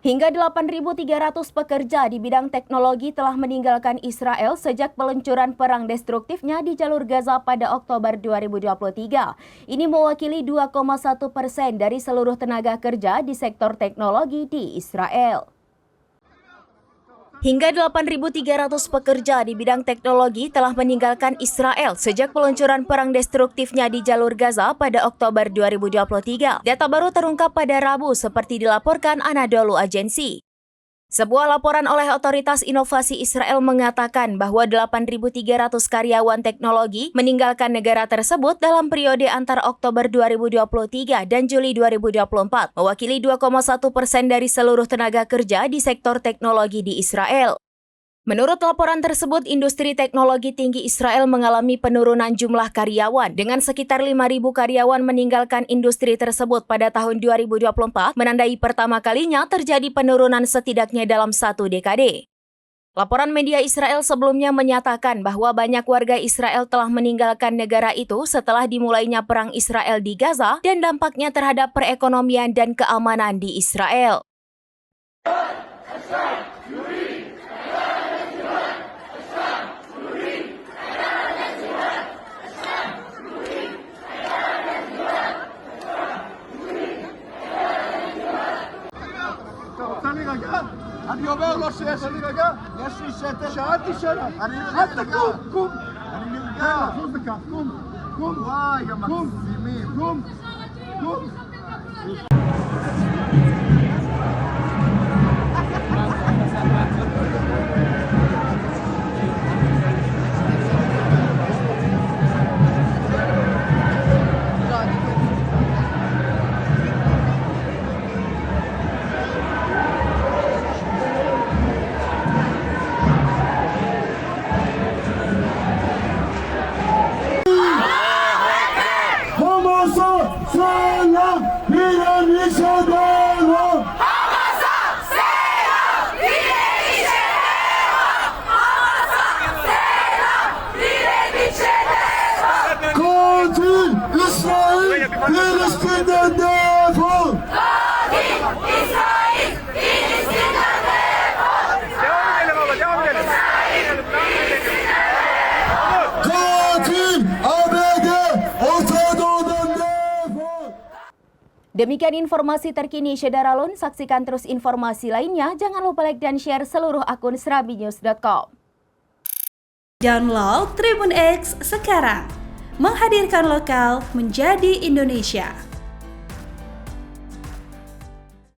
Hingga 8.300 pekerja di bidang teknologi telah meninggalkan Israel sejak peluncuran perang destruktifnya di jalur Gaza pada Oktober 2023. Ini mewakili 2,1% dari seluruh tenaga kerja di sektor teknologi di Israel. Hingga 8.300 pekerja di bidang teknologi telah meninggalkan Israel sejak peluncuran perang destruktifnya di jalur Gaza pada Oktober 2023. Data baru terungkap pada Rabu seperti dilaporkan Anadolu Agency. Sebuah laporan oleh Otoritas Inovasi Israel mengatakan bahwa 8.300 karyawan teknologi meninggalkan negara tersebut dalam periode antara Oktober 2023 dan Juli 2024, mewakili 2,1% dari seluruh tenaga kerja di sektor teknologi di Israel. Menurut laporan tersebut, industri teknologi tinggi Israel mengalami penurunan jumlah karyawan dengan sekitar 5.000 karyawan meninggalkan industri tersebut pada tahun 2024, menandai pertama kalinya terjadi penurunan setidaknya dalam satu dekade. Laporan media Israel sebelumnya menyatakan bahwa banyak warga Israel telah meninggalkan negara itu setelah dimulainya perang Israel di Gaza dan dampaknya terhadap perekonomian dan keamanan di Israel. אני אומר לו שיש לי רגע, יש לי שתל, שאלתי שאלה, אל תקום, קום, אני נרגע, זוז דקה, קום, וואי, המגזימים, קום. Selam Indonesia Darah. Hamasa selam Indonesia Darah. Hamasa selam Indonesia Darah. Katil Israel, Filistin dan Devon. Katil Israel, Filistin dan Devon. Katil ABD, Orta Doğu'dan Devon. Demikian informasi terkini Syederalun. Saksikan terus informasi lainnya. Jangan lupa like dan share seluruh akun serabinews.com. Download Tribun X sekarang. Menghadirkan lokal menjadi Indonesia.